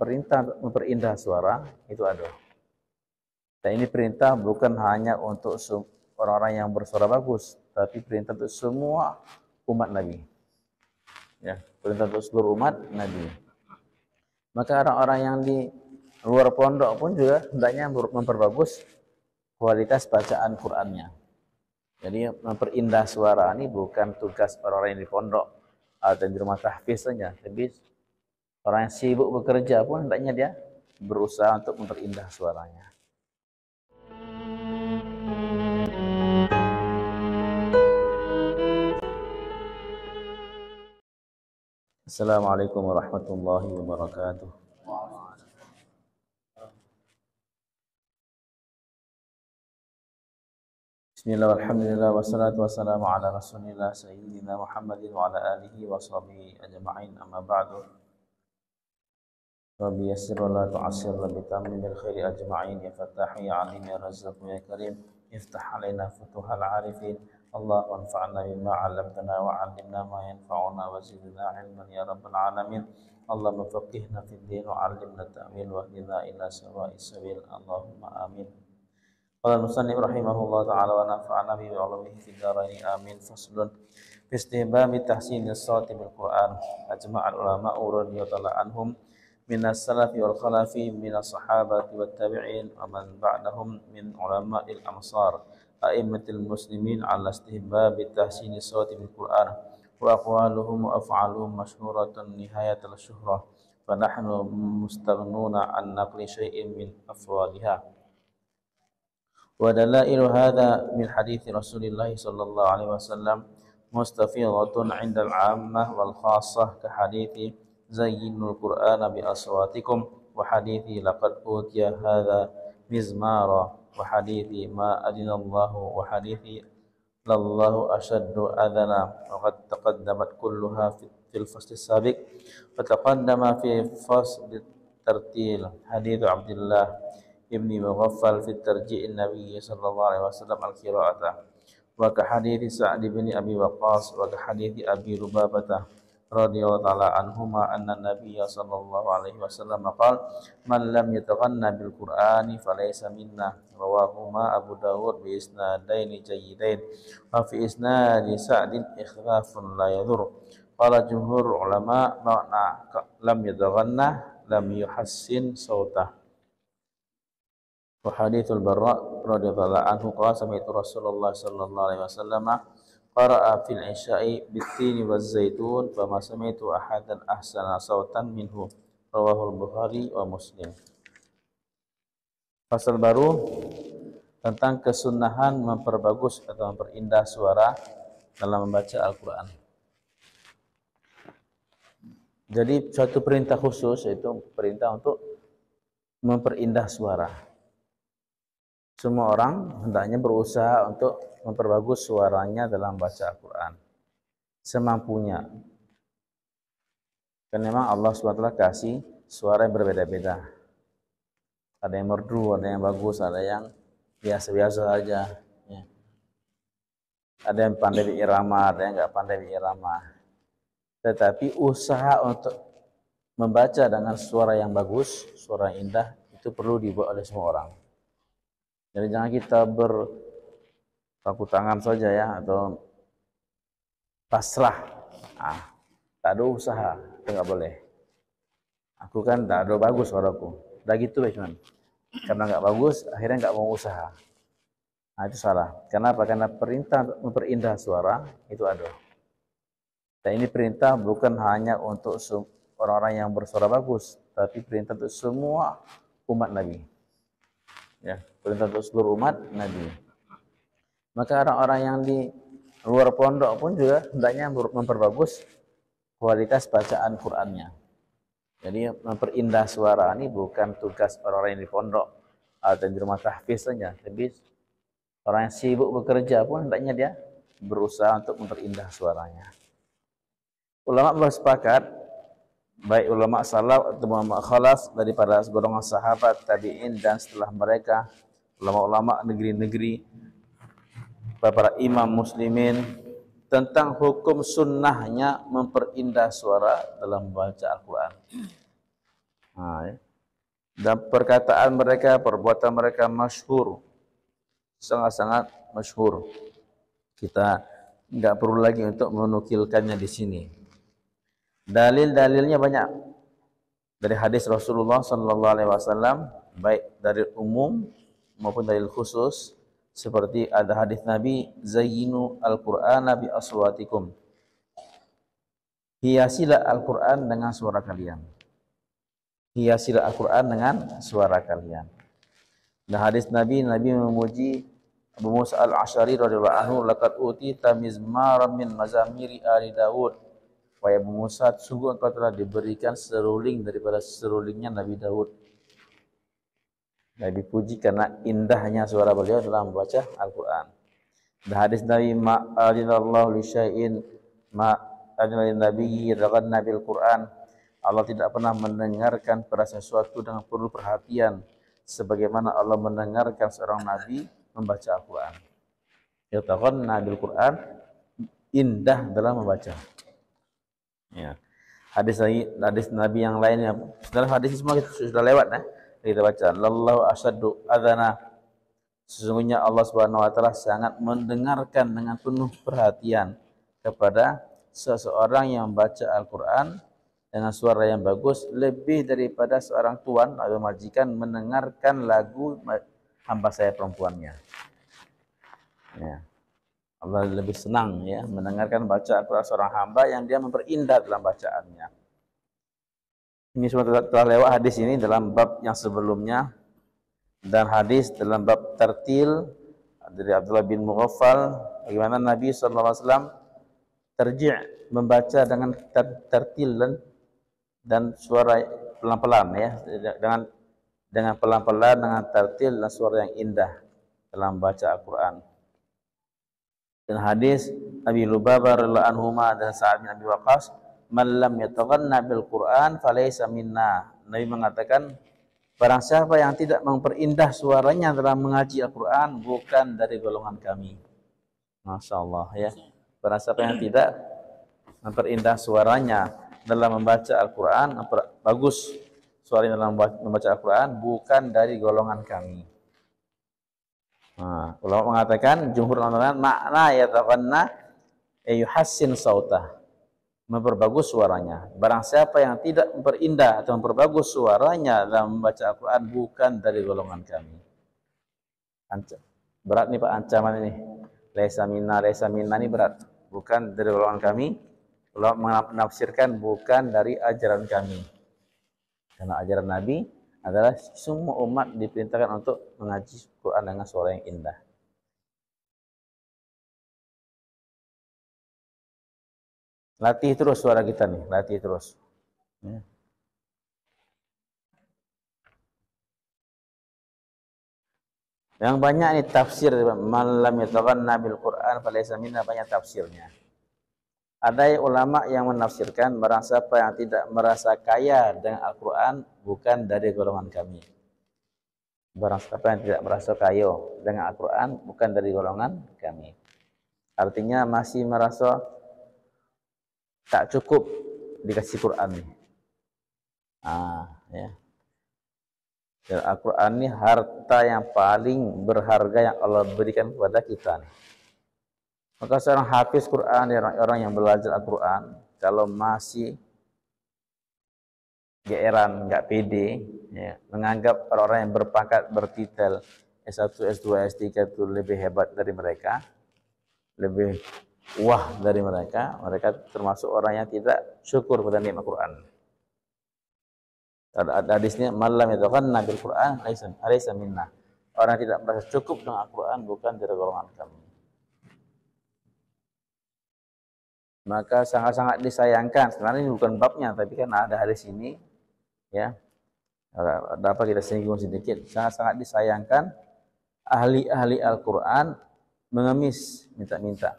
perintah memperindah suara itu ada. Dan ini perintah bukan hanya untuk orang-orang yang bersuara bagus, tapi perintah untuk semua umat Nabi. Ya, perintah untuk seluruh umat Nabi. Maka orang-orang yang di luar pondok pun juga hendaknya memperbagus kualitas bacaan Qur'annya. Jadi memperindah suara ini bukan tugas orang-orang yang di pondok atau di rumah tahfiz saja, tapi orang yang sibuk bekerja pun hendaknya dia berusaha untuk memperindah suaranya. Assalamualaikum warahmatullahi wabarakatuh. Bismillah, alhamdulillah, wassalatu wassalamu ala rasulillah sayyidina Muhammadin wa ala alihi wa sahbihi ajma'in, amma ba'du. Rabbi yassir wa la tu'assir, rabbi tammin bil khairi ajma'in, ya fattah ya alim ya razzaq ya karim, iftah alaina futuhal arifin, Allah wanfa'na bima 'allamtana wa 'allimna ma yanfa'una wa zidna 'ilman ya rabbal alamin. Allah faqihna fid din wa 'allimna ta'wil wa hdina ila sawa'is sabil, Allahumma amin. Qala al-musannif rahimahullah ta'ala wa nafa'ana bihi wa 'ulumihi fid dharain amin. Faslun fi istihbabi tahsinis sawti bil Qur'an. Ajma'al ulama radhiyallahu anhum minas salafi wal khalafi minas sahabati wat tabi'in wa man ba'dahum min ulama'il amsar a'immatil muslimin 'ala istihbabi tahsinis sawti bil Qur'an wa aqwaluhum wa af'aluhum mashhuratun nihayatal syuhrah fa nahnu mustaghnuna an naqli syai'in min afwaliha. ودلائل هذا من حديث رسول الله صلى الله عليه وسلم مستفيضة عند العامة والخاصة كحديث زينوا القرآن بأصواتكم وحديث لقد أوتي هذا مزمارا وحديث ما أذن الله وحديث لله أشد أذنا وقد تقدمت كلها في الفصل السابق وتقدم في فصل الترتيل حديث عبد الله ابن مغفل في ترجيع النبي صلى الله عليه وسلم القراءة وكحديث سعد بن أبي وقاص وكحديث أبي لبابة رضي الله تعالى عنهما أن النبي صلى الله عليه وسلم قال من لم يتغنى بالقرآن فليس منا رواهما أبو داود بإسنادين جيدين وفي إسناد سعد إخلاف لا يضر قال جمهور العلماء معنى لم يتغنى لم يحسن صوته. وحديث البراء رضي الله عنه قال سمعت رسول الله صلى الله عليه وسلم قرأ في العشاء بالتين والزيتون فما سمعت أحدا أحسن صوتا منه رواه البخاري ومسلم. Pasal baru tentang kesunahan memperbagus atau memperindah suara dalam membaca Al-Quran. Jadi suatu perintah khusus yaitu perintah untuk memperindah suara. Semua orang hendaknya berusaha untuk memperbagus suaranya dalam baca Al-Quran semampunya. Karena memang Allah SWT kasih suara yang berbeda-beda. Ada yang merdu, ada yang bagus, ada yang biasa-biasa saja. Ya. Ada yang pandai di irama, ada yang enggak pandai di irama. Tetapi usaha untuk membaca dengan suara yang bagus, suara yang indah, itu perlu dibuat oleh semua orang. Jadi jangan kita berpaku tangan saja ya, atau pasrah. Tak ada usaha, itu enggak boleh. Aku kan tak ada bagus suaraku. Dah gitu cuman. Karena enggak bagus, akhirnya enggak mau usaha. Itu salah. Kenapa? Karena perintah memperindah suara itu ada. Dan ini perintah bukan hanya untuk orang-orang yang bersuara bagus, tapi perintah untuk semua umat Nabi. Ya, perintah untuk seluruh umat Nabi. Maka orang-orang yang di luar pondok pun juga hendaknya memperbagus kualitas bacaan Qur'annya. Jadi memperindah suara ini bukan tugas orang-orang yang di pondok atau di rumah tahfiz saja, tapi orang yang sibuk bekerja pun hendaknya dia berusaha untuk memperindah suaranya. Ulama bersepakat, baik ulama salaf atau ulama khalaf daripada golongan sahabat, tabi'in dan setelah mereka, ulama-ulama negeri-negeri, para imam muslimin, tentang hukum sunnahnya memperindah suara dalam membaca Al-Quran. Ya. Dan perkataan mereka, perbuatan mereka masyhur, sangat-sangat masyhur. Kita enggak perlu lagi untuk menukilkannya di sini. Dalil-dalilnya banyak dari hadis Rasulullah sallallahu alaihi wasallam, baik dari umum maupun dalil khusus. Seperti ada hadis Nabi, zayyinu al-Qur'ana bi aswatikum. Hiasilah Al-Qur'an dengan suara kalian. Hiasilah Al-Qur'an dengan suara kalian. Dan hadis Nabi memuji Abu Musa al-Asy'ari radhiyallahu anhu, laqad utita mizmaran min mazamiri ali Daud. Wahai Abu Musa, sungguh engkau telah diberikan seruling daripada serulingnya Nabi Daud. Nabi puji karena indahnya suara beliau dalam membaca Al-Quran. Dan hadis Nabi, ma'adinallahu li syai'in ma'adinallahu nabiyyi raghanna bil Quran. Allah tidak pernah mendengarkan pada sesuatu dengan penuh perhatian sebagaimana Allah mendengarkan seorang nabi membaca Al-Quran. Yataghanna bil Quran, indah dalam membaca. Ya. Hadis Nabi yang lainnya, dalam hadis semua kita sudah lewat, kita baca. Lallahu asyaddu adana. Sesungguhnya Allah Subhanahu wa taala sangat mendengarkan dengan penuh perhatian kepada seseorang yang membaca Al-Quran dengan suara yang bagus, lebih daripada seorang tuan atau majikan mendengarkan lagu hamba saya perempuannya. Ya. Allah lebih senang ya mendengarkan baca Al-Quran seorang hamba yang dia memperindah dalam bacaannya. Ini semua telah lewat hadis ini dalam bab yang sebelumnya, dan hadis dalam bab tartil dari Abdullah bin Mughaffal, bagaimana Nabi SAW terji' membaca dengan tartil dan suara pelan-pelan ya, dengan pelan-pelan, dengan tartil dan suara yang indah dalam baca Al-Quran. Dan hadis Abi Lubabah radhiyallahu anhuma dan Sa'ad bin Abi Waqqas, man lam yataghanna bil Qur'an falaysa minna. Nabi mengatakan, barang siapa yang tidak memperindah suaranya dalam mengaji Al-Quran bukan dari golongan kami. Masya Allah ya. Barang siapa yang tidak memperindah suaranya dalam membaca Al-Quran, bagus suaranya dalam membaca Al-Quran, bukan dari golongan kami. Ulama mengatakan, jumhur ulama makna yataghanna yuhassin sautah, memperbagus suaranya. Barang siapa yang tidak memperindah atau memperbagus suaranya dalam membaca Al-Quran bukan dari golongan kami. Berat nih Pak ancaman ini. Laisa minna ini berat. Bukan dari golongan kami. Ulama menafsirkan bukan dari ajaran kami. Karena ajaran Nabi adalah semua umat diperintahkan untuk mengaji Quran dengan suara yang indah. Latih terus suara kita nih, latih terus. Ya. Yang banyak ini tafsir, malam yataghanna bil Quran falaysa minna, banyak tafsirnya. Ada ulama yang menafsirkan, barang siapa yang tidak merasa kaya dengan Al-Quran bukan dari golongan kami. Barang siapa yang tidak merasa kaya dengan Al-Quran bukan dari golongan kami. Artinya masih merasa tak cukup dikasih Quran nih. Ya. Dan Al-Quran ini harta yang paling berharga yang Allah berikan kepada kita nih. Maka seorang hafiz Quran, orang yang belajar Al-Quran, kalau masih geeran, enggak pede, ya, menganggap orang-orang yang berpangkat, bertitel S1, S2, S3 itu lebih hebat dari mereka, lebih wah dari mereka, mereka termasuk orang yang tidak syukur pada nikmat Quran. Ada hadisnya, malam yataghanna bil Quran alaysa minna. Orang tidak merasa cukup dengan Al-Quran bukan dari golongan kami. Maka sangat-sangat disayangkan, sebenarnya ini bukan babnya, tapi kan ada hadis ini, ya, dapat kita singgung sedikit. Sangat-sangat disayangkan ahli-ahli Al-Quran mengemis, minta-minta.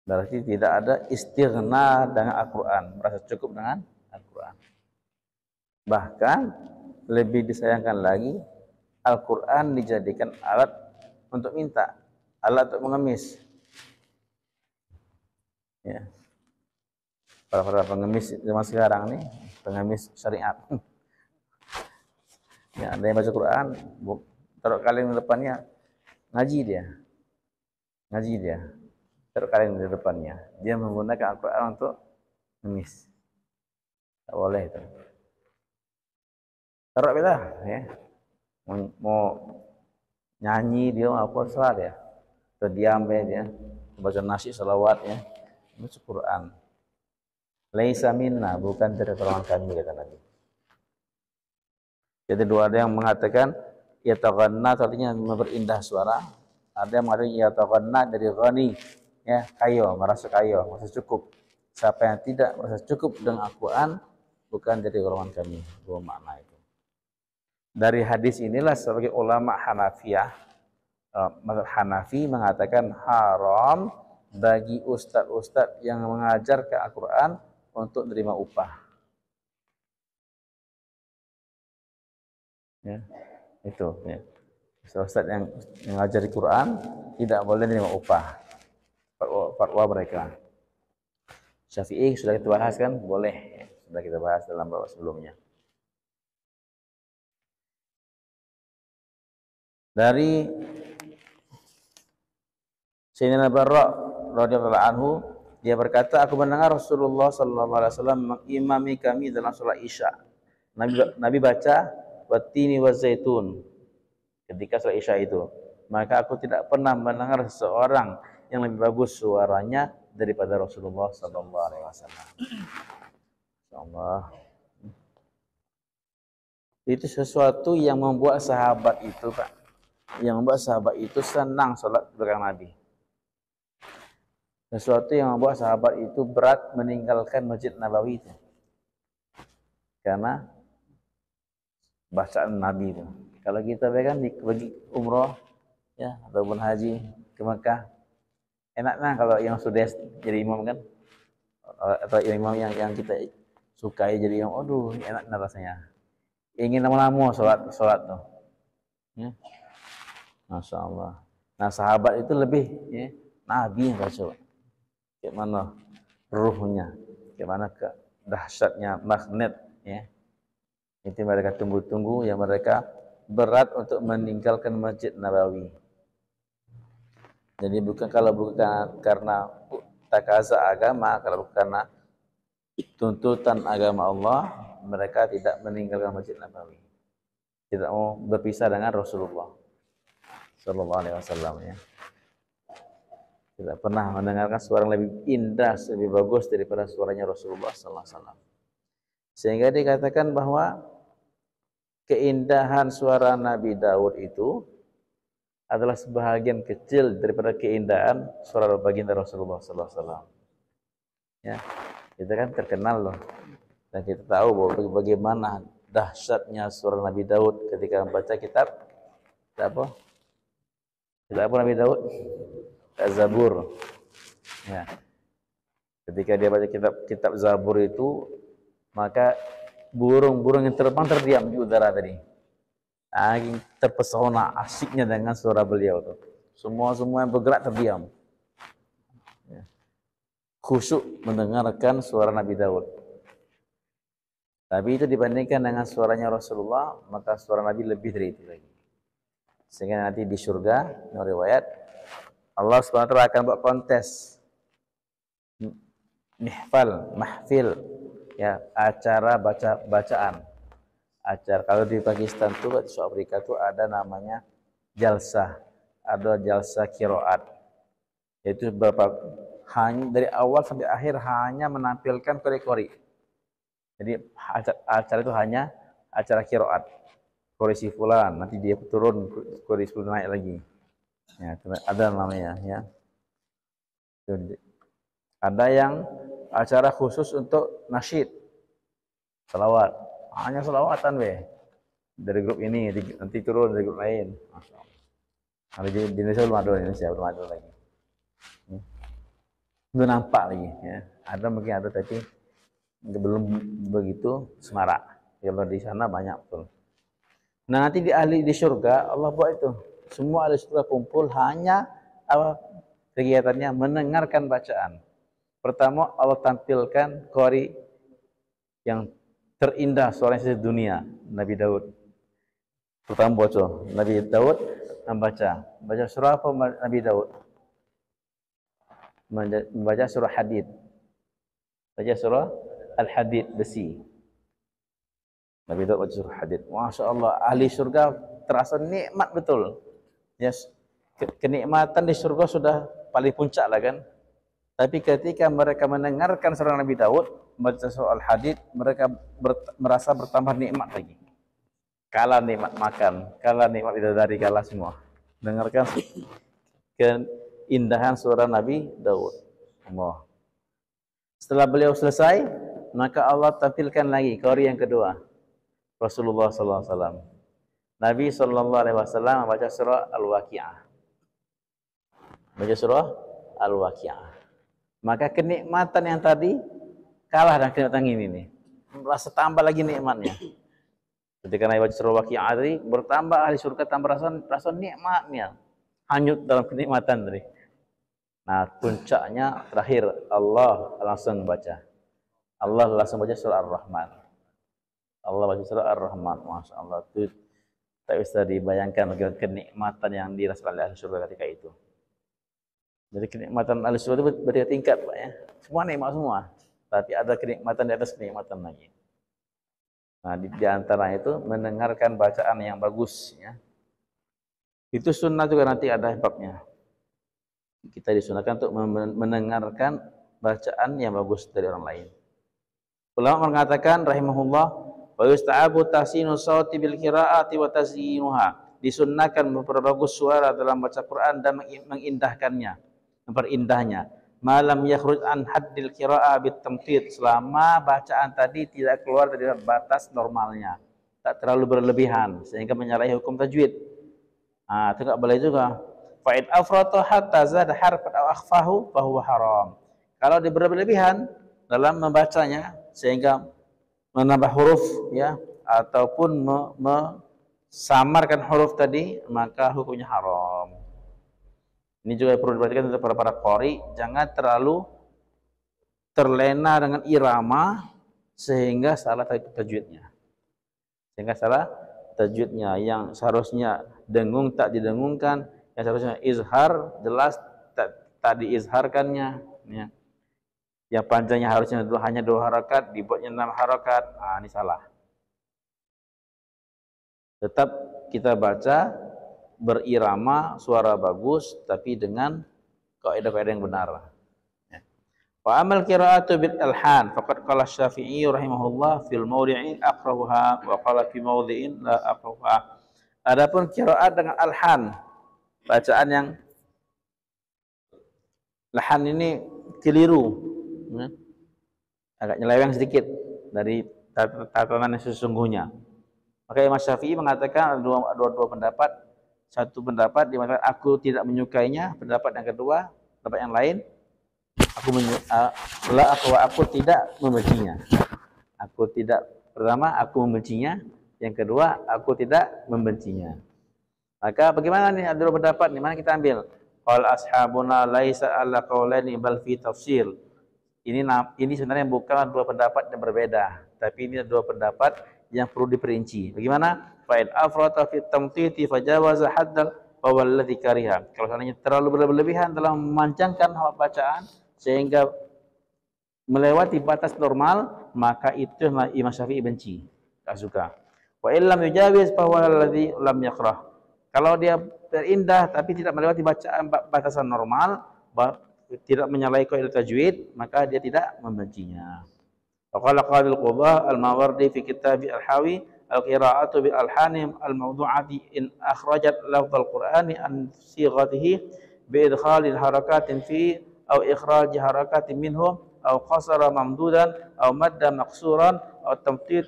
Berarti tidak ada istighna dengan Al-Quran, merasa cukup dengan Al-Quran. Bahkan lebih disayangkan lagi, Al-Quran dijadikan alat untuk minta, alat untuk mengemis. Ya. Para pengemis zaman sekarang nih pengemis syariat. Ya, ada yang baca Quran, taruh kaleng di depannya, ngaji dia. Taruh kaleng di depannya. Dia menggunakan Al-Quran untuk ngemis. Tak boleh itu. Taruh beda, ya. Mau nyanyi dia apa salah dia. Terdiam dia, baca nasyid salawat ya. Baca Quran. Laisa minna, bukan dari golongan kami kata Nabi. Jadi dua ada yang mengatakan yataghanna artinya berindah suara, ada yang mengatakan yataghanna dari ghani ya, kaya, merasa cukup. Siapa yang tidak merasa cukup dengan Al-Quran bukan dari golongan kami. Dua makna itu. Dari hadis inilah sebagai ulama Hanafiyah, mazhab Hanafi mengatakan haram bagi ustaz-ustaz yang mengajar ke Al-Quran untuk menerima upah. Ya, itu ya. Ustaz yang mengajari Quran tidak boleh menerima upah. Fatwa mereka. Syafi'i sudah kita bahas kan? Boleh. Ya. Sudah kita bahas dalam bab sebelumnya. Dari Sayyidina Barra radhiyallahu anhu, dia berkata, aku mendengar Rasulullah sallallahu alaihi wasallam mengimami kami dalam salat Isya. Nabi baca watini wa zaitun ketika salat Isya itu. Maka aku tidak pernah mendengar seseorang yang lebih bagus suaranya daripada Rasulullah sallallahu alaihi wasallam. Insyaallah. Itu sesuatu yang membuat sahabat itu, Pak, yang membuat sahabat itu senang salat belakang Nabi. Sesuatu yang membuat sahabat itu berat meninggalkan Masjid Nabawi itu. Karena bacaan Nabi itu. Kalau kita kan pergi umrah ya ataupun haji ke Mekah, enaknya kalau yang sudah jadi imam kan, atau imam yang kita sukai jadi imam, aduh enaknya rasanya. Ingin lama-lama sholat tuh. Ya. Masya Allah. Nah sahabat itu lebih ya, Nabi yang baca. Bagaimana ruhnya, bagaimana dahsyatnya magnet ya. Itu mereka tunggu-tunggu, yang mereka berat untuk meninggalkan Masjid Nabawi. Jadi bukan karena takaza agama, kalau bukan karena tuntutan agama Allah, mereka tidak meninggalkan Masjid Nabawi. Tidak mau berpisah dengan Rasulullah sallallahu alaihi wasallam ya. Tidak pernah mendengarkan suara yang lebih indah, lebih bagus daripada suaranya Rasulullah sallallahu alaihi wasallam. Sehingga dikatakan bahwa keindahan suara Nabi Daud itu adalah sebahagian kecil daripada keindahan suara baginda Rasulullah sallallahu alaihi wasallam. Ya, kita kan terkenal loh. Dan kita tahu bahwa bagaimana dahsyatnya suara Nabi Daud ketika membaca kitab apa? Kitab apa Nabi Daud? Zabur. Ya. Ketika dia baca kitab Zabur itu, maka burung-burung yang terbang terdiam di udara tadi. Terpesona asyiknya dengan suara beliau tuh. Semua yang bergerak terdiam. Ya. Khusyuk mendengarkan suara Nabi Daud. Tapi itu dibandingkan dengan suaranya Rasulullah, maka suara Nabi lebih dari itu lagi. Sehingga nanti di surga, menurut riwayat, Allah SWT akan buat kontes mahfil ya, acara bacaan. Kalau di Pakistan tuh, di South Afrika tuh ada namanya jalsah, ada jalsah qiraat. Yaitu hanya dari awal sampai akhir hanya menampilkan kori-kori. Jadi acara itu hanya acara qiraat. Kori si fulan, nanti dia turun, kori si fulan naik lagi. Ya, ada namanya ya. Ada yang acara khusus untuk nasyid, salawat, hanya salawatan dari grup ini, nanti turun dari grup lain. Masya Allah. Kalau di Indonesia belum ada lagi. Belum nampak lagi ya. Ada mungkin ada, tapi belum begitu semarak. Kalau di sana banyak betul. Nah nanti di surga Allah buat itu. Semua ahli surga kumpul, hanya kegiatannya mendengarkan bacaan. Pertama Allah tampilkan qori yang terindah suara yang dunia, Nabi Daud. Pertama baca, Nabi Daud membaca surah apa Nabi Daud? Membaca surah Hadid. Baca surah Al-Hadid, besi. Nabi Daud baca surah Hadid. Masya Allah, ahli syurga terasa nikmat betul. Yes. Kenikmatan di syurga sudah paling puncak lah kan. Tapi ketika mereka mendengarkan surah Nabi Daud membaca surah Al-Hadid, mereka merasa bertambah nikmat lagi. Kalah nikmat makan, kalah nikmat bidadari, kalah semua. Dengarkan keindahan surah Nabi Daud. Allah. Setelah beliau selesai, maka Allah tampilkan lagi qari yang kedua. Rasulullah sallallahu alaihi wasallam. Nabi sallallahu alaihi wasallam membaca surah Al-Waqi'ah. Baca surah Al-Waqi'ah. Maka kenikmatan yang tadi kalah dengan kenikmatan ini nih. Merasa tambah lagi nikmatnya. Ketika Nabi baca surah Al-Waqi'ah tadi, bertambah ahli surga tambah rasa nikmatnya. Hanyut dalam kenikmatan tadi. Nah, puncaknya terakhir Allah langsung baca. Allah langsung baca surah Ar-Rahman. Allah baca surah Ar-Rahman. Masya Allah, itu tak bisa dibayangkan kenikmatan yang dirasakan oleh ahli surga ketika itu. Jadi kenikmatan ahli surga itu bertingkat, Pak ya. Semua nikmat semua, tapi ada kenikmatan di atas kenikmatan lagi. Nah, di antara itu mendengarkan bacaan yang bagus ya. Itu sunnah juga nanti ada babnya. Kita disunahkan untuk mendengarkan bacaan yang bagus dari orang lain. Ulama mengatakan rahimahullah, wa yusta'abu tahsinu sauti bil qiraati wa tazyinuha. Disunnahkan memperbagus suara dalam baca Quran dan mengindahkannya, memperindahnya. Malam yakhruj an haddil qira'a bit tamthid, selama bacaan tadi tidak keluar dari batas normalnya, tak terlalu berlebihan sehingga menyalahi hukum tajwid. Itu enggak boleh juga. Fa'id afrata hatta zada harfan aw akhfahu fa huwa haram. Kalau dia berlebihan dalam membacanya sehingga menambah huruf ya ataupun mesamarkan huruf tadi, maka hukumnya haram. Ini juga perlu diperhatikan untuk para qari, jangan terlalu terlena dengan irama sehingga salah tajwidnya. Sehingga salah tajwidnya, yang seharusnya dengung tak didengungkan, yang seharusnya izhar jelas tak diizharkannya ya. Yang panjangnya harusnya hanya 2 harakat dibuatnya 6 harakat. Ini salah. Tetap kita baca berirama, suara bagus, tapi dengan kaidah-kaidah yang benar. Wa amal qira'atu bil alhan faqad qala Syafi'i rahimahullah fil mawdi'i aqrahuha wa qala fi mawdi'in la aqrahuha. Adapun qira'at dengan alhan, bacaan yang lahan ini keliru, agak nyeleweng sedikit dari tatanan yang sesungguhnya. Maka Imam Syafi'i mengatakan ada dua pendapat. Satu pendapat dimana aku tidak menyukainya, pendapat yang kedua, pendapat yang lain, aku tidak membencinya. Pertama aku membencinya, yang kedua aku tidak membencinya. Maka bagaimana nih, ada dua pendapat, di mana kita ambil? Qal ashabuna laisa ala qaulaini bal fi tafsir. Ini sebenarnya bukan dua pendapat yang berbeda, tapi ini dua pendapat yang perlu diperinci. Bagaimana? Fa'id afrata fi tamthiti fajawaza haddal fa walladhi kariha. Kalau seandainya terlalu berlebihan dalam memanjangkan bacaan sehingga melewati batas normal, maka itu Imam Syafi'i benci, tak suka. Wa illam yujawiz fa walladhi lam yakrah. Kalau dia terindah tapi tidak melewati bacaan batasan normal, tidak menyalahi kaidah tajwid, maka dia tidak membencinya. Faqala qadil Qudah al-Mawardi fi kitab al-Hawi al-qira'atu bil alhanim al-mawdu'ati in akhrajat lafdh al-Qur'ani an sighatihi bi idkhalil harakatin fi aw ikhraj harakatin minhu aw qasara mamdudan aw madda maqsuran aw tamthit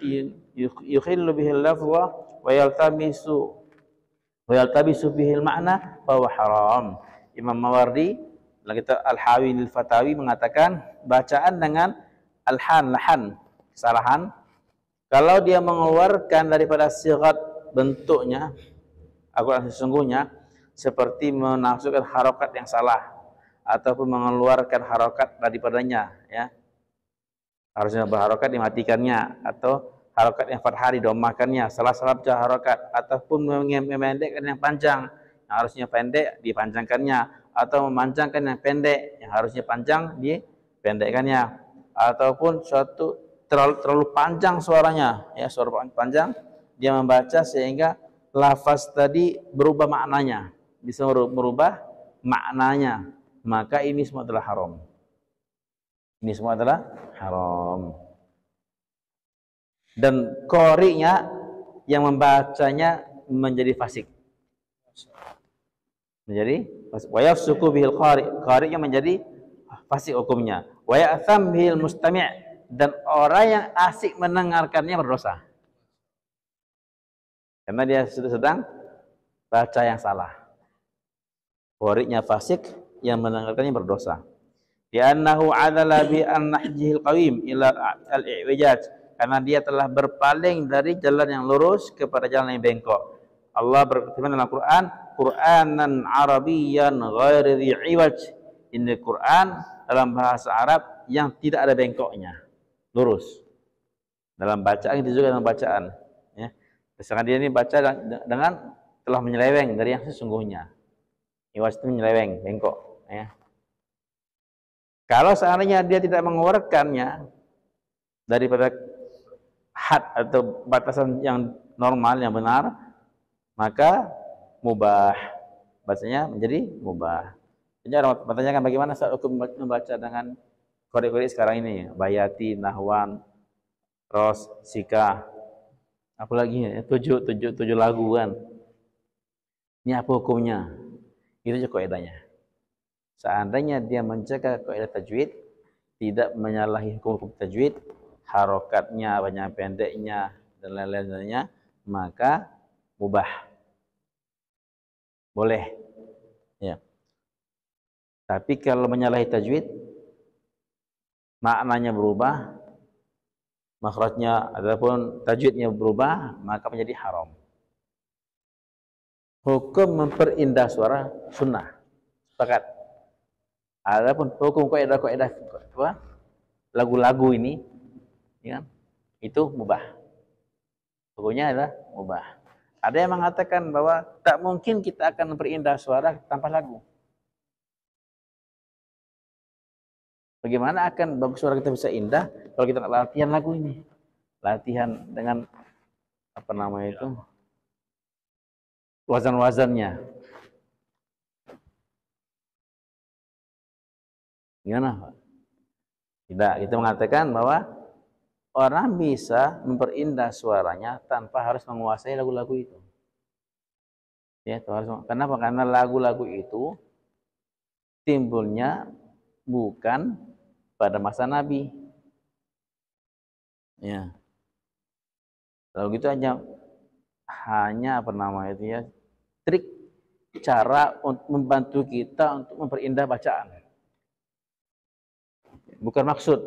yukhillu bihi al-lafdha wa yaltabisu bihi al-ma'na fa huwa haram. Imam Mawardi dalam kitab Al-Hawi lil Fatawi mengatakan bacaan dengan lahan, kesalahan, kalau dia mengeluarkan daripada sighat bentuknya, Al-Quran sesungguhnya, seperti menafsirkan harokat yang salah, ataupun mengeluarkan harokat daripadanya, ya, harusnya berharokat dimatikannya, atau harokat yang fathah didomahkannya, salah-salah baca harokat, ataupun memendekkan yang panjang, yang harusnya pendek dipanjangkannya, atau memanjangkan yang pendek, yang harusnya panjang dipendekkannya, ataupun suatu terlalu panjang suaranya, ya suara panjang dia membaca sehingga lafaz tadi berubah maknanya, bisa merubah maknanya, maka ini semua adalah haram. Ini semua adalah haram. Dan qari'nya yang membacanya menjadi fasik. Menjadi wa yafsuku bihil qari'nya menjadi fasik hukumnya. Wa ya'tham bihil mustami', dan orang yang asik mendengarkannya berdosa. Karena dia sedang baca yang salah. Qari'nya fasik, yang mendengarkannya berdosa. Li'annahu 'adala bi an-nahjihil qawim ila al-i'wijaj, karena dia telah berpaling dari jalan yang lurus kepada jalan yang bengkok. Allah berfirman dalam Quran, Qur'anan Arabiyyan ghairi dhi'iwaj. Ini Quran dalam bahasa Arab yang tidak ada bengkoknya, lurus. Dalam bacaan itu juga dalam bacaan, ya. Sedangkan dia ini baca dengan telah menyeleweng dari yang sesungguhnya. Iwaj itu menyeleweng, bengkok, ya. Kalau seandainya dia tidak mengeluarkannya daripada had atau batasan yang normal, yang benar, maka mubah, bacanya menjadi mubah. Jadi orang bertanyakan bagaimana saat hukum membaca dengan kode-kode sekarang ini, bayati, nahwan, ros, sika, apalagi ya, tujuh lagu kan. Ini apa hukumnya? Itu juga kaidahnya. Seandainya dia menjaga kaidah tajwid, tidak menyalahi hukum tajwid, harokatnya, banyak pendeknya, dan lain-lainnya, maka mubah. Boleh. Ya. Tapi kalau menyalahi tajwid, maknanya berubah, makhrajnya ataupun tajwidnya berubah, maka menjadi haram. Hukum memperindah suara sunnah. Sepakat. Adapun hukum kaidah-kaidah lagu-lagu ini, ya, itu mubah. Hukumnya adalah mubah. Ada yang mengatakan bahwa tak mungkin kita akan memperindah suara tanpa lagu. Bagaimana akan bagus suara kita bisa indah kalau kita latihan lagu ini? Latihan dengan apa namanya itu? Wazan-wazannya. Gimana, Pak? Tidak, kita mengatakan bahwa orang bisa memperindah suaranya tanpa harus menguasai lagu-lagu itu. Ya, kenapa? Karena lagu-lagu itu timbulnya bukan pada masa Nabi. Ya. Lalu gitu hanya apa namanya itu ya, trik cara untuk membantu kita untuk memperindah bacaan. Bukan maksud,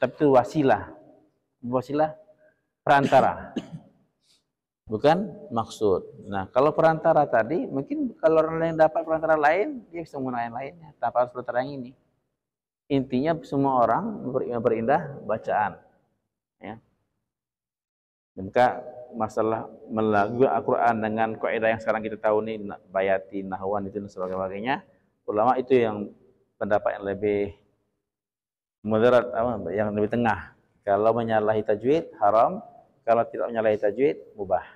tapi itu wasilah. Wasilah perantara. Bukan maksud. Nah, kalau perantara tadi, mungkin kalau orang lain dapat perantara lain, dia bisa menggunakan lainnya, tanpa harus perantara yang ini. Intinya semua orang berindah bacaan. Ya. Maka masalah melagu Al-Quran dengan kaidah yang sekarang kita tahu ini, bayati, nahwan, itu dan sebagainya, ulama itu yang pendapat yang lebih moderat, yang lebih tengah. Kalau menyalahi tajwid haram, kalau tidak menyalahi tajwid mubah.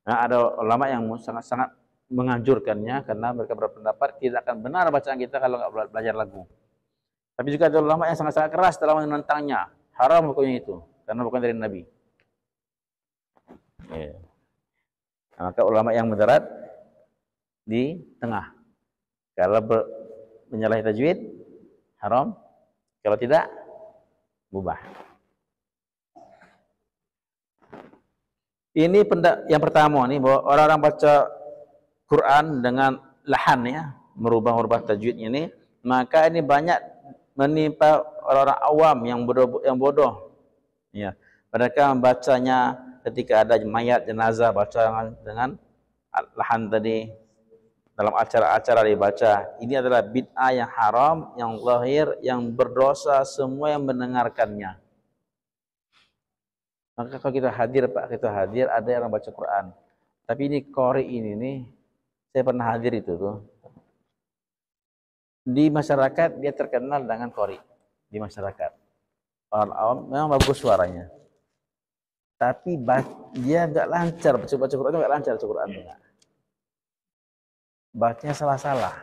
Nah, ada ulama yang sangat-sangat menganjurkannya karena mereka berpendapat tidak akan benar bacaan kita kalau nggak belajar lagu. Tapi juga ada ulama yang sangat-sangat keras dalam menentangnya, haram hukumnya itu karena bukan dari Nabi. Ya. Nah, maka ulama yang moderat di tengah. Kalau menyalahi tajwid haram, kalau tidak mubah. Ini yang pertama nih, bahwa orang-orang baca Quran dengan lahan, ya, merubah tajwidnya ini, maka ini banyak menimpa orang-orang awam yang bodoh. Ya, mereka membacanya ketika ada mayat jenazah, baca dengan lahan tadi. Dalam acara-acara dibaca. Ini adalah bid'ah yang haram, yang zahir, yang berdosa semua yang mendengarkannya. Maka kalau kita hadir, Pak, kita hadir, ada orang baca Quran. Tapi ini qori ini nih, saya pernah hadir itu tuh. Di masyarakat dia terkenal dengan qori di masyarakat. Orang awam memang bagus suaranya. Tapi dia enggak lancar baca Quran, enggak lancar baca Quran enggak. Bacanya salah-salah.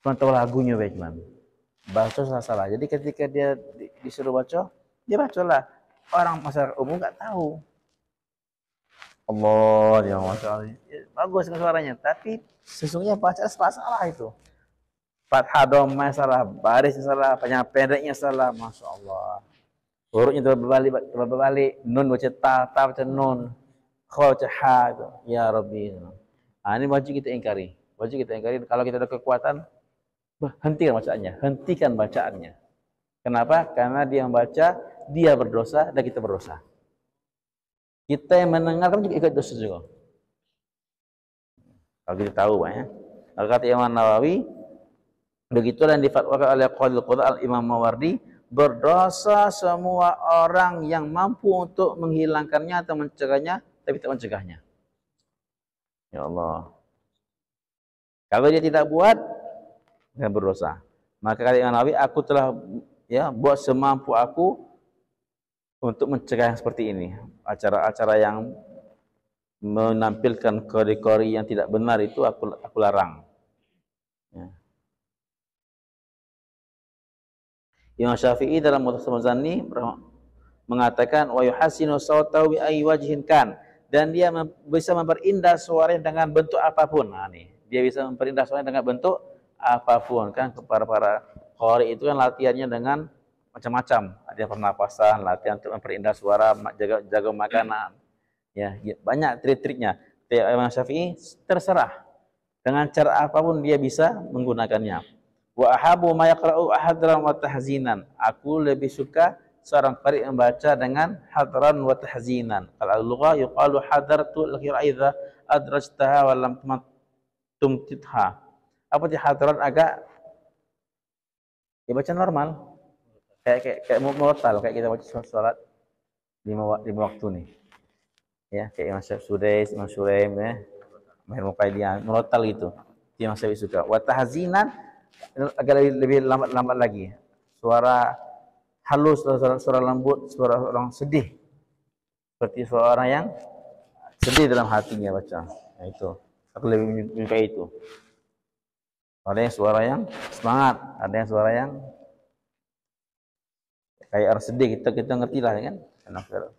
Cuma tahu lagunya cuman. Baca salah-salah. Jadi ketika dia disuruh baca, dia bacalah. Orang masyarakat umum enggak tahu. Allah, dia masyaallah. Bagus suaranya, tapi sesungguhnya baca salah-salah itu. Fathah dhamma salah, baris salah, panjang pendeknya salah, Masya Allah. Hurufnya berbalik, nun baca ta baca nun, kha baca ha itu. Ya Rabbi. Ini wajib kita ingkari. Wajib kita ingkari. Kalau kita ada kekuatan, hentikan bacaannya. Kenapa? Karena dia yang baca, dia berdosa dan kita berdosa. Kita yang mendengarkan juga ikut dosa juga. Kalau kita tahu, Pak ya. Kalau kata Imam Nawawi, begitulah yang difatwakan oleh Qadhil Qudhat Al-Imam Mawardi, berdosa semua orang yang mampu untuk menghilangkannya atau mencegahnya, tapi tidak mencegahnya. Ya Allah. Kalau dia tidak buat, dia berdosa. Maka kata Imam Nawawi, aku telah buat semampu aku untuk mencegah yang seperti ini. Acara-acara yang menampilkan kori-kori yang tidak benar itu aku larang. Ya. Imam Syafi'i dalam Muhtasar Muzanni mengatakan wa yuhassinu sautahu bi ayyi wajhin kan, dan dia bisa memperindah suaranya dengan bentuk apapun. Nah, nih, dia bisa memperindah suaranya dengan bentuk apapun kan. Para qari itu kan latihannya dengan macam-macam. Ada pernapasan, latihan untuk memperindah suara, jaga makanan. Ya, banyak trik-triknya. Imam Syafi'i terserah dengan cara apapun dia bisa menggunakannya. Wa ahabu ma yaqra'u hadran wa tahzinan. Aku lebih suka seorang qari membaca dengan hadran wa tahzinan. Al-lugha yuqalu hadartu al-qira'idha adrajtaha wa lam tumtitha. Apa di hadran agak dibaca normal. Kayak murotal, kayak kita baca salat lima waktu nih. Ya, kayak Imam Sudais, Imam Sulaim ya. Mahir Muqaidiyah, murotal gitu. Dia masih suka. Wa tahzinan agak lebih lambat lagi. Suara halus, suara lembut, suara orang sedih. Seperti suara orang yang sedih dalam hatinya baca. Nah, itu. Aku lebih menyukai itu. Ada yang suara yang semangat, ada yang suara yang kayak orang sedih, kita ngerti lah kan,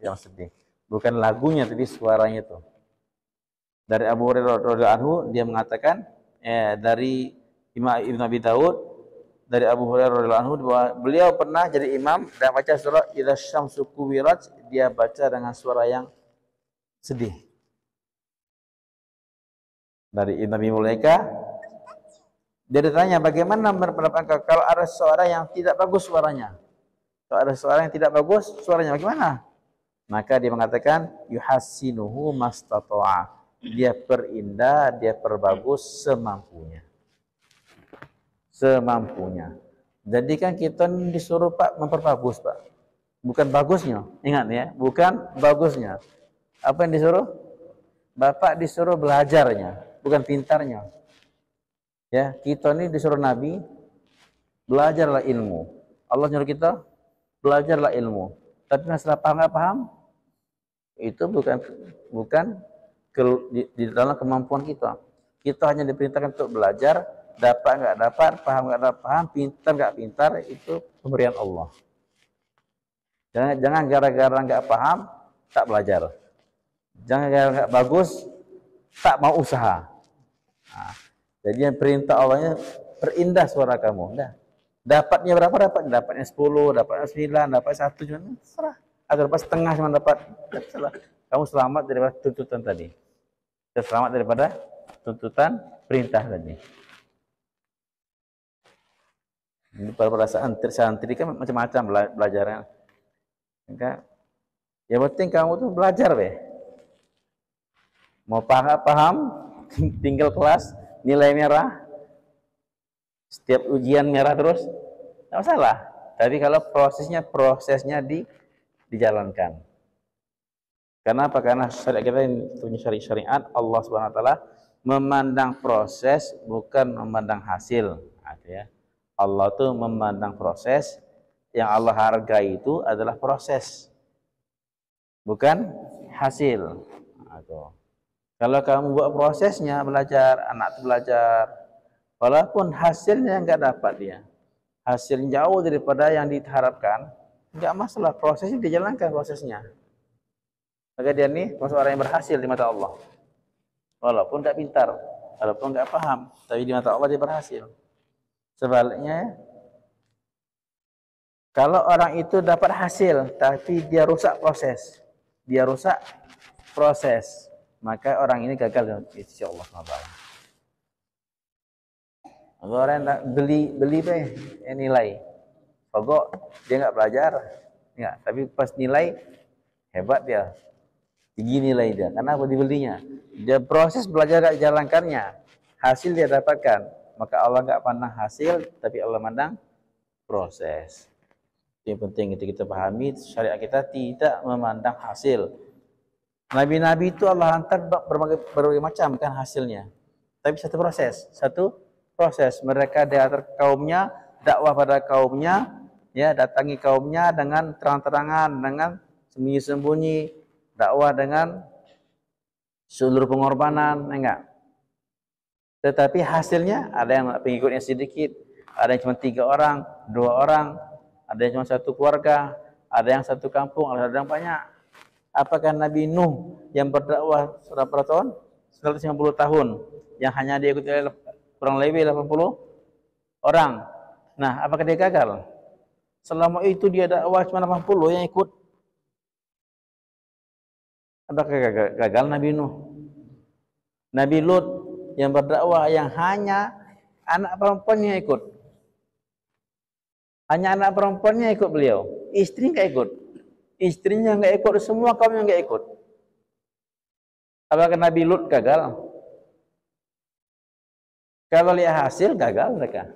yang sedih. Bukan lagunya tapi suaranya itu. Dari Abu Hurairah radhiyallahu anhu dia mengatakan dari Imam Ibn Abi Daud dari Abu Hurairah radhiyallahu anhu bahwa beliau pernah jadi imam dan baca surah Idza Syamsu Kuwirat, dia baca dengan suara yang sedih. Dari Nabi Mulaika dia ditanya bagaimana pendapat kalau ada suara yang tidak bagus suaranya. Kalau ada suara yang tidak bagus suaranya bagaimana? Maka dia mengatakan yuhassinuhu mastata'a. Dia perindah, dia perbagus semampunya. Semampunya. Jadi kan kita disuruh Pak memperbagus Pak. Bukan bagusnya. Ingat ya, bukan bagusnya. Apa yang disuruh? Bapak disuruh belajarnya, bukan pintarnya. Ya, kita ini disuruh Nabi belajarlah ilmu. Allah nyuruh kita belajarlah ilmu. Tapi masalah paham nggak paham, itu bukan di dalam kemampuan kita. Kita hanya diperintahkan untuk belajar, dapat nggak dapat, paham nggak paham, pintar nggak pintar, itu pemberian Allah. Jangan gara-gara nggak paham tak belajar. Jangan gara-gara nggak bagus tak mau usaha. Nah, jadi yang perintah Allahnya perindah suara kamu. Dah. Dapatnya berapa dapat? Dapatnya 10, dapatnya 9, dapatnya 1 cuma serah. Atau dapat setengah cuma dapat. Kamu selamat daripada tuntutan tadi. Selamat daripada tuntutan perintah tadi. Ini pada santri kan macam-macam belajarnya. Yang penting kamu tuh belajar deh. Mau paham, tinggal kelas, nilai merah. Setiap ujian merah terus, tidak masalah. Tapi kalau prosesnya dijalankan. Kenapa? Karena syariat kita ini punya syariat Allah Subhanahu wa taala memandang proses bukan memandang hasil. Ya. Allah tuh memandang proses, yang Allah hargai itu adalah proses, bukan hasil. Kalau kamu buat prosesnya belajar, anak itu belajar, walaupun hasilnya enggak dapat dia, hasil jauh daripada yang diharapkan, enggak masalah, prosesnya dijalankan prosesnya. Maka dia ni masuk orang yang berhasil di mata Allah. Walaupun tak pintar, walaupun tak paham, tapi di mata Allah dia berhasil. Sebaliknya, kalau orang itu dapat hasil, tapi dia rusak proses, maka orang ini gagal dengan sisi Allah SWT. Kalau orang nak beli nilai, pokok dia enggak belajar, enggak, tapi pas nilai hebat dia. Tinggi nilai dia. Kenapa dibelinya? Dia proses belajar dan jalankannya. Hasil dia dapatkan. Maka Allah enggak pandang hasil, tapi Allah pandang proses. Yang penting itu kita pahami, syariat kita tidak memandang hasil. Nabi-nabi itu Allah hantar berbagai macam kan hasilnya. Tapi satu proses. Mereka diantar kaumnya, dakwah pada kaumnya, ya, datangi kaumnya dengan terang-terangan, dengan sembunyi-sembunyi, dakwah dengan seluruh pengorbanan, enggak. Tetapi hasilnya ada yang pengikutnya sedikit, ada yang cuma 3 orang, 2 orang, ada yang cuma 1 keluarga, ada yang 1 kampung, ada yang banyak. Apakah Nabi Nuh yang berdakwah berapa tahun? 150 tahun, yang hanya diikuti oleh kurang lebih 80 orang. Nah, apakah dia gagal? Selama itu dia dakwah cuma 80 yang ikut. Apakah gagal Nabi Nuh? Nabi Lut yang berdakwah yang hanya anak perempuannya ikut. Hanya anak perempuannya ikut beliau. Istri enggak ikut. Istrinya enggak ikut, semua kaumnya enggak ikut. Apakah Nabi Lut gagal? Kalau lihat hasil gagal mereka.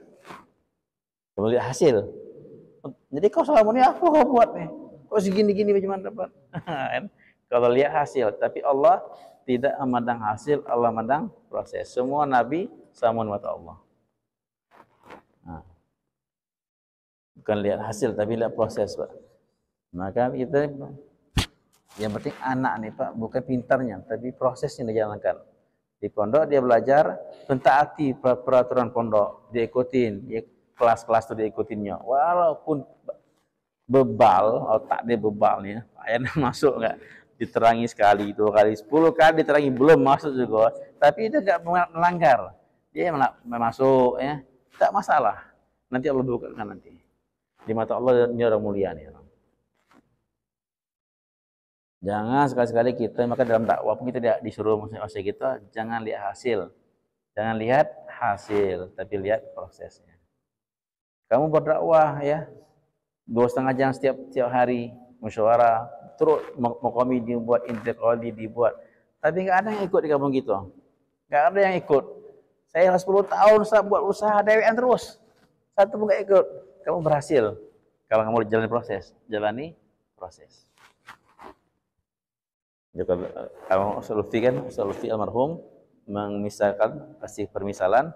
Kalau lihat hasil. Jadi kau selama ini apa kau buat nih? Kau segini-gini bagaimana dapat? Kalau lihat hasil, tapi Allah tidak memandang hasil, Allah memandang proses. Semua nabi sama mata Allah. Nah. Bukan lihat hasil, tapi lihat proses, Pak. Maka kita yang penting anak nih, Pak, bukan pintarnya, tapi prosesnya dijalankan. Di pondok dia belajar, mentaati peraturan pondok, diikutin, kelas-kelas itu diikutinnya. Walaupun bebal, otak dia bebal nih, ayatnya masuk enggak? Diterangi sekali, 2 kali, 10 kali diterangi belum masuk juga, tapi dia enggak melanggar, dia masuk, ya, tak masalah. Nanti Allah bukakan nanti. Di mata Allah ini orang mulia nih. Jangan sekali-sekali kita, maka dalam dakwah pun kita tidak disuruh masing-masing kita, jangan lihat hasil, tapi lihat prosesnya. Kamu berdakwah ya, 2,5 jam setiap hari, musyawarah, terus maqami dibuat, intiqadi dibuat. Tapi enggak ada yang ikut di kampung kita. Enggak ada yang ikut. Saya 10 tahun saya buat usaha dewean terus. Satu pun enggak ikut. Kamu berhasil. Kalau kamu jalani proses. Jika kamu Ustaz Lutfi almarhum mengisahkan, kasih permisalan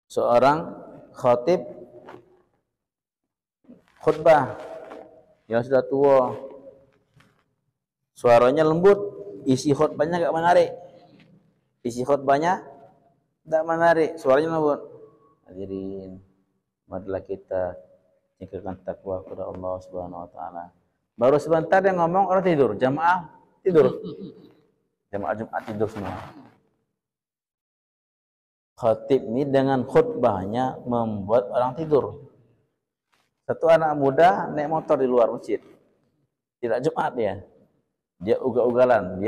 seorang khatib khutbah yang sudah tua, suaranya lembut, isi khutbahnya enggak menarik, suaranya lembut. Hadirin, marilah kita tingkatkan takwa kepada Allah Subhanahu wa taala. Baru sebentar dia ngomong, orang tidur, jamaah tidur. Jamaah Jumat tidur semua. Khatib ini dengan khutbahnya membuat orang tidur. Satu anak muda naik motor di luar masjid. Tidak Jumat dia. Dia ugal-ugalan,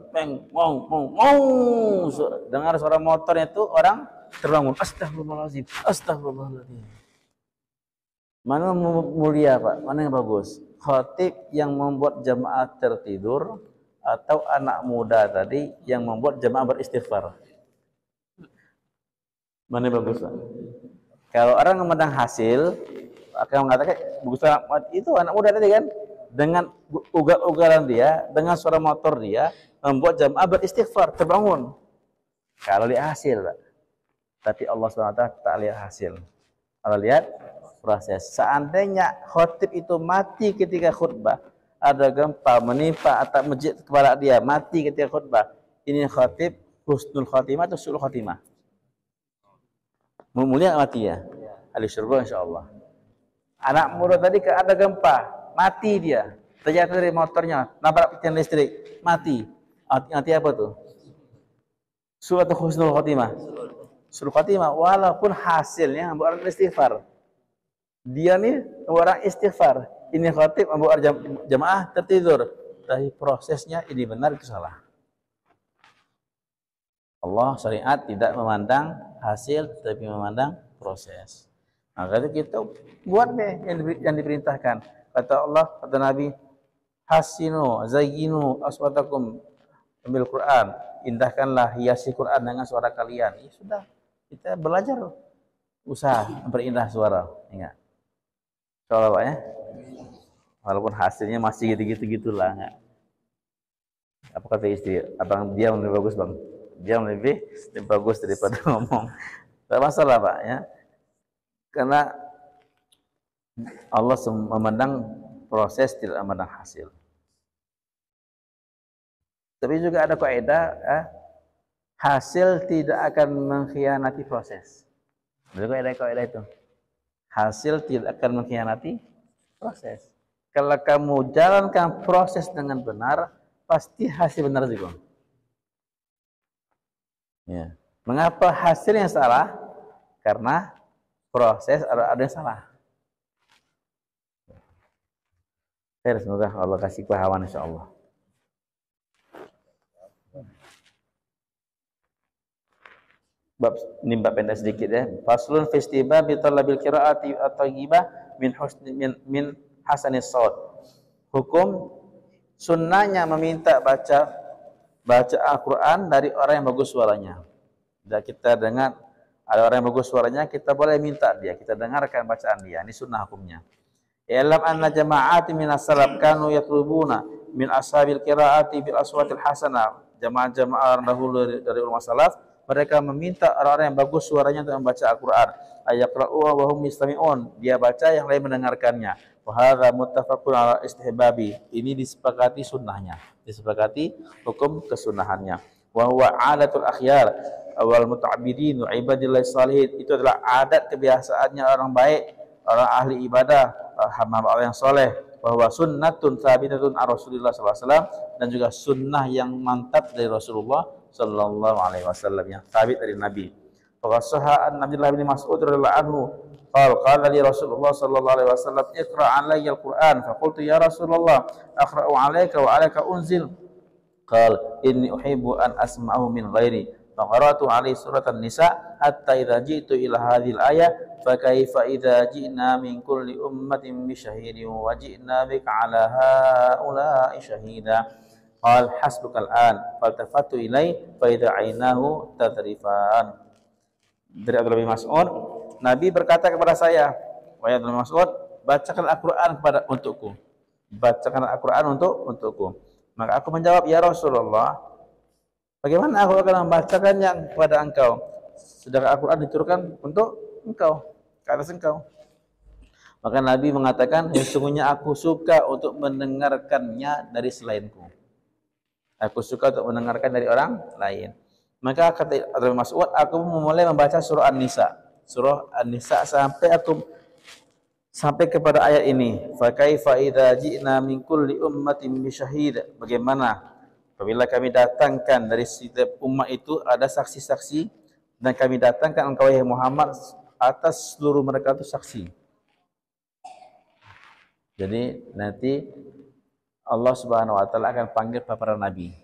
Meng, mong. Dengar suara motornya itu orang terbangun. Astagfirullahaladzim. Mana mulia, Pak? Mana yang bagus? Khatib yang membuat jamaah tertidur atau anak muda tadi yang membuat jamaah beristighfar? Mana yang bagus, Pak? Kalau orang memandang hasil, akan mengatakan bagus itu anak muda tadi kan? dengan ugal-ugalan dia, dengan suara motor dia, membuat jamaah beristighfar, terbangun. Kalau lihat hasil, Pak. Tapi Allah SWT tak lihat hasil. Kalau lihat proses. Seandainya khotib itu mati ketika khutbah, ada gempa menimpa atap masjid kepala dia, mati ketika khutbah, ini khotib husnul khotimah atau su'ul khotimah? Mulia mati ya? Ahli syurga insyaAllah. Anak muda tadi ada gempa, mati dia. Terjatuh dari motornya, nabrak tiang listrik, mati. Mati apa tuh? Su'ul atau husnul khotimah? Su'ul khotimah, walaupun hasilnya orang istighfar. Dia nih orang istighfar. Ini khotib membuat jamaah tertidur. Tapi prosesnya ini benar, itu salah. Allah syariat tidak memandang hasil, tapi memandang proses. Maka itu kita buat deh yang diperintahkan. Kata Allah, kata Nabi, hasinu, zayyinu aswatakum bil Quran. Indahkanlah, hiasi Quran dengan suara kalian. Ya sudah, kita belajar usaha memperindah suara. Ingat. Insyaallah Pak ya. Walaupun hasilnya masih gitu-gitu-gitulah. Apa kata istri? Abang dia lebih bagus bang. Dia lebih bagus daripada ngomong. Tak masalah Pak ya. Karena Allah memandang proses, tidak memandang hasil. Tapi juga ada kaidah, hasil tidak akan mengkhianati proses. Ada kaidah itu. Hasil tidak akan mengkhianati proses. Kalau kamu jalankan proses dengan benar, pasti hasil benar juga. Ya. Mengapa hasilnya salah? Karena proses ada yang salah. Semoga Allah kasih pahaman insyaallah. Ini bab pendek sedikit ya. Faslun fi istihbab bi talabil qiraati at-thayyibah min hasanis shaut. Hukum sunnahnya meminta baca Al-Quran dari orang yang bagus suaranya. Jika kita dengar ada orang yang bagus suaranya, kita boleh minta dia, kita dengarkan bacaan dia. Ini sunnah hukumnya. I'lam anna jama'ati min as-salaf kanu yatlubuna min ashabil qiraati bil aswatil hasanah. Jamaah-jamaah dahulu dari ulama salaf, mereka meminta orang-orang yang bagus suaranya untuk membaca Al-Quran. Ayaqra'u wa hum mustami'un. Dia baca, yang lain mendengarkannya. Wa hadza muttafaqun ala istihbabi. Ini disepakati sunnahnya. Disepakati hukum kesunahannya. Wa huwa 'adatul akhyar wal muta'abbidin wa ibadillahi salihin. Itu adalah adat kebiasaannya orang baik, orang ahli ibadah, hamba Allah yang soleh. Bahwa sunnatun thabitatun ar Rasulullah sallallahu alaihi wasallam, dan juga sunnah yang mantap dari Rasulullah sallallahu alaihi wasallam, yang thabit dari Nabi. Wa sahha an Abdullah bin Mas'ud radhiyallahu anhu qala li Rasulullah sallallahu alaihi wasallam iqra' alayya al-Qur'an fa qultu ya Rasulullah aqra'u alayka wa alayka unzil qala inni uhibbu an asma'ahu min ghairi fa qara'tu alayhi surat an-nisa hatta idza ji'tu ila hadhil ayah fa kaifa idza ji'na min kulli ummatin bi shahidin wa ji'na bika 'ala haula'i shahida qala hasbuka al-an faltafatu ilai fa idza 'ainahu tadrifan. Dari Abdullah bin Mas'ud, Nabi berkata kepada saya, wahai Abdullah bin Mas'ud, bacakan Al-Quran untukku. Bacakan Al-Quran untukku. Maka aku menjawab, ya Rasulullah, bagaimana aku akan membacakannya kepada engkau? Sedangkan Al-Quran diturunkan untuk engkau, ke atas engkau. Maka Nabi mengatakan, sesungguhnya aku suka untuk mendengarkannya dari selainku. Aku suka untuk mendengarkan dari orang lain. Maka kata Abdullah bin Mas'ud, aku memulai membaca surah An-Nisa. Surah An-Nisa sampai kepada ayat ini. Fa kaifa idza ji'na min kulli ummatin bi syahid. Bagaimana apabila kami datangkan dari setiap umat itu ada saksi-saksi, dan kami datangkan engkau wahai Muhammad atas seluruh mereka itu saksi. Jadi nanti Allah Subhanahu wa taala akan panggil para nabi.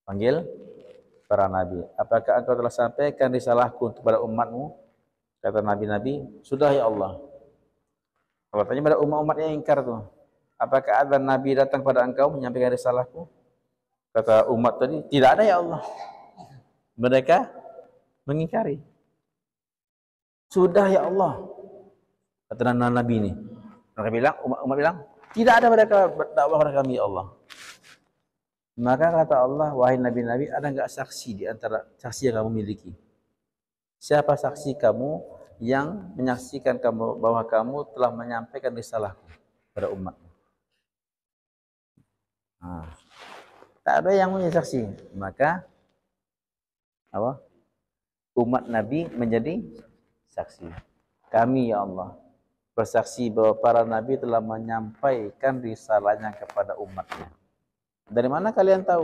Panggil para nabi. Apakah engkau telah sampaikan risalahku kepada umatmu? Kata nabi-nabi, sudah ya Allah. Kalau tanya pada umat-umat yang ingkar tu, apakah ada nabi datang pada engkau menyampaikan risalahku? Kata umat tadi, tidak ada ya Allah. Mereka mengingkari. Sudah ya Allah. Kata nabi ini. Mereka bilang, umat bilang, Tidak ada mereka dakwah kepada kami ya Allah. Maka kata Allah, wahai nabi-nabi, ada enggak saksi di antara saksi yang kamu miliki? Siapa saksi kamu yang menyaksikan kamu bahwa kamu telah menyampaikan risalahku pada umatmu? Nah, tak ada yang menjadi saksi. Maka apa? Umat Nabi menjadi saksi. Kami ya Allah bersaksi bahwa para nabi telah menyampaikan risalahnya kepada umatnya. Dari mana kalian tahu?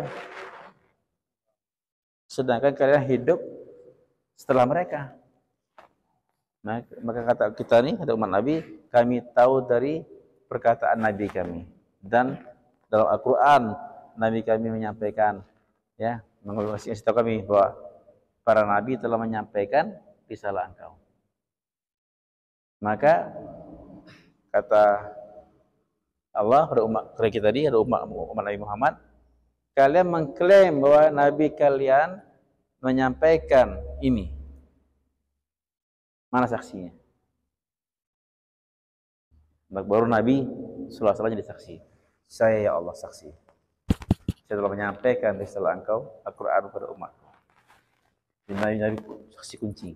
Sedangkan kalian hidup setelah mereka. Maka kata kita ni, kata umat Nabi, kami tahu dari perkataan Nabi kami. Dan dalam Al-Quran, Nabi kami menyampaikan, ya, mengulaskan kami bahwa para Nabi telah menyampaikan risalah engkau. Maka kata Allah pada umat kita tadi, ada umat Nabi Muhammad, kalian mengklaim bahwa Nabi kalian menyampaikan ini. Mana saksinya? Baru Nabi sallallahu alaihi wasallam jadi saksi. Saya ya Allah saksi. Saya telah menyampaikan risalah engkau Al-Quran kepada umatku. Nabi saksi kunci.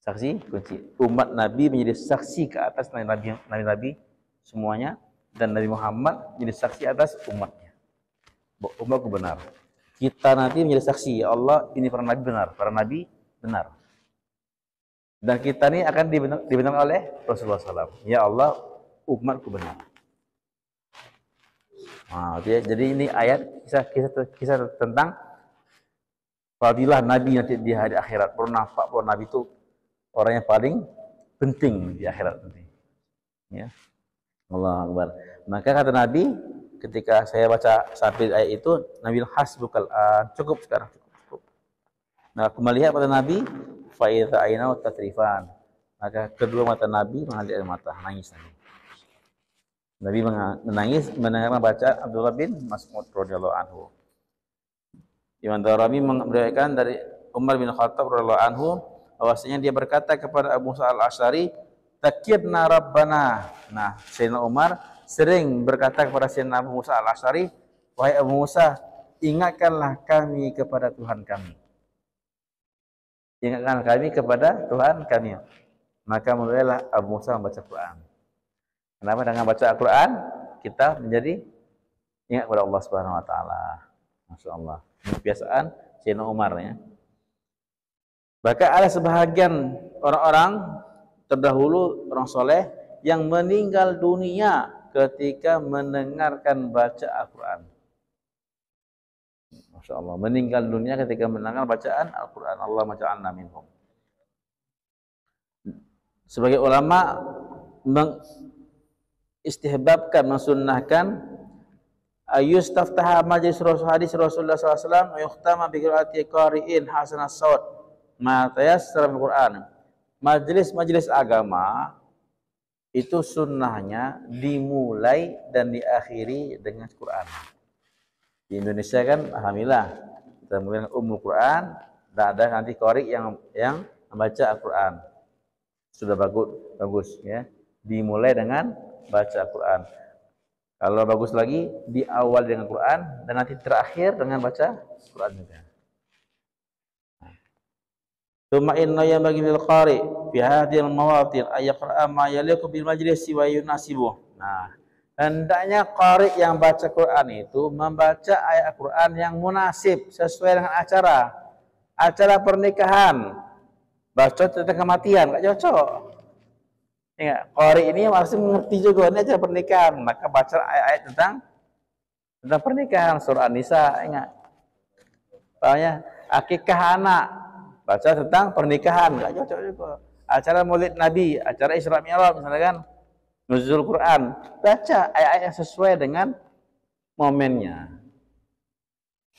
Saksi kunci. Umat Nabi menjadi saksi ke atas Nabi semuanya. Dan Nabi Muhammad menjadi saksi atas umatnya. Umatku benar. Kita nanti menjadi saksi, ya Allah, ini para Nabi benar. Para Nabi benar. Dan kita ini akan dibenarkan oleh Rasulullah SAW. Ya Allah, umatku benar. Nah, jadi ini ayat kisah tentang fadilah Nabi nanti di hari akhirat. Baru nampak bahwa Nabi itu orang yang paling penting di akhirat nanti. Ya. Allah Akbar. Maka kata Nabi, ketika saya baca sampai ayat itu, Nabi hasbukal cukup sekarang, cukup. Nah, aku melihat pada Nabi, fa idza aynau tatrifan. Maka kedua mata Nabi mengalir air mata, nangis Nabi. Nabi menangis mendengar bacaan Abdullah bin Mas'ud radhiyallahu anhu. Imam Darimi meriwayatkan dari Umar bin Khattab radhiyallahu anhu bahwasanya dia berkata kepada Abu Musa al-Asy'ari, "Takirna Rabbana." Nah, Sayyidina Umar sering berkata kepada Sayyidina Abu Musa al-Asy'ari, "Wahai Abu Musa, ingatkanlah kami kepada Tuhan kami." Ingatkan kami kepada Tuhan kami. Maka mulailah Abu Musa membaca Quran. Kenapa? Dengan baca Al-Quran kita menjadi ingat kepada Allah Subhanahu Wa Taala. Masya Allah. Kebiasaan Sayyidina Umar ya. Bahkan ada sebahagian orang-orang terdahulu, orang soleh yang meninggal dunia ketika mendengarkan baca Al-Quran. Masya Allah, meninggal dunia ketika mendengar bacaan Al-Quran. Allah maja'alna minhum. Sebagai ulama mengistihbabkan, mensunnahkan ayustaftaha majlis hadis Rasulullah SAW wa yuhtama bi qiraati qari'in hasanas saut ma tayassara min Quran. Majlis-majlis agama itu sunnahnya dimulai dan diakhiri dengan Quran. Di Indonesia kan alhamdulillah kita mulai dengan Quran, dan ada nanti qari yang membaca Al-Quran. Sudah bagus ya. Dimulai dengan baca Al-Quran. Kalau bagus lagi di awal dengan Quran dan nanti terakhir dengan baca Quran juga. Tsumma inna ya bagi lil qari fi hadhihi al-mawatin ay yaqra'a ma yaliqu bil majlisi wa yunasibuh. Nah, hendaknya qari yang baca Quran itu membaca ayat Quran yang munasib sesuai dengan acara pernikahan. Baca tentang kematian enggak cocok. Ingat, qari ini masih mengerti juga ini acara pernikahan, maka baca ayat-ayat tentang pernikahan surah An-Nisa, ingat. Soalnya akikah anak, baca tentang pernikahan, enggak cocok juga. Acara Maulid Nabi, acara Isra Mi'raj misalnya kan, nuzul Quran, baca ayat-ayat yang sesuai dengan momennya.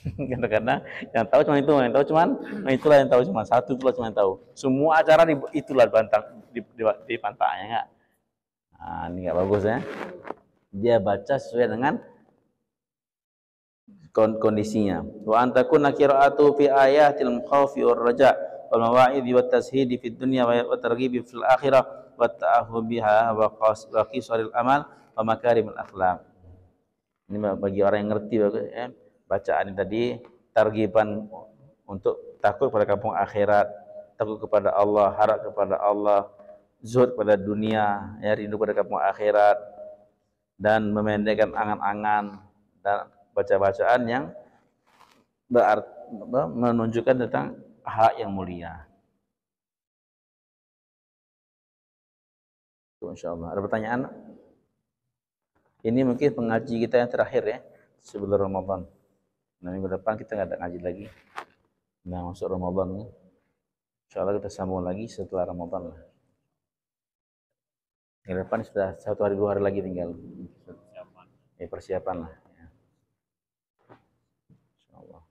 Kadang-kadang yang tahu cuma itu, yang tahu cuma itulah yang tahu cuma satu, itulah cuma yang tahu. Semua acara itulah di pantaknya enggak. Nah, ini enggak bagus ya. Dia baca sesuai dengan kondisinya. Wa antakuna qira'atu fi ayatil khaufi war raja wal mawa'idhi wat tashhidi fid dunya wa targhibi fil akhirah wa ta'ahu biha wa qisaril amal wa makarimul akhlaq. Ini bagi orang yang ngerti bacaan ini tadi targiban untuk takut pada kampung akhirat, takut kepada Allah, harap kepada Allah, zuhud pada dunia, ya, rindu pada kampung akhirat, dan memendekkan angan-angan, dan baca-bacaan yang menunjukkan tentang hak yang mulia. Insyaallah. Ada pertanyaan? Ini mungkin pengaji kita yang terakhir ya sebelum Ramadan. Nah, minggu depan kita nggak ada ngaji lagi. Nah, masuk Ramadan. Insyaallah kita sambung lagi setelah Ramadan lah. Minggu depan sudah 1 hari 2 hari lagi tinggal. Persiapan lah. Ya. Insyaallah.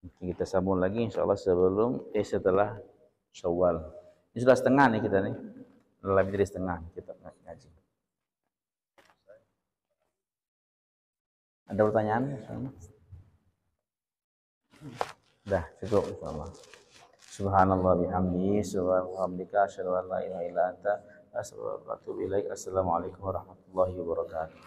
Mungkin kita sambung lagi insyaallah setelah Syawal. Ini sudah setengah nih kita nih. Lebih dari setengah kita ngaji. Ada pertanyaan? Dah cukup insyaallah. Subhanallah bihamdihi subhanallah asyhadu an la ilaha illa anta astaghfiruka wa atubu ilaik. Assalamualaikum warahmatullahi wabarakatuh.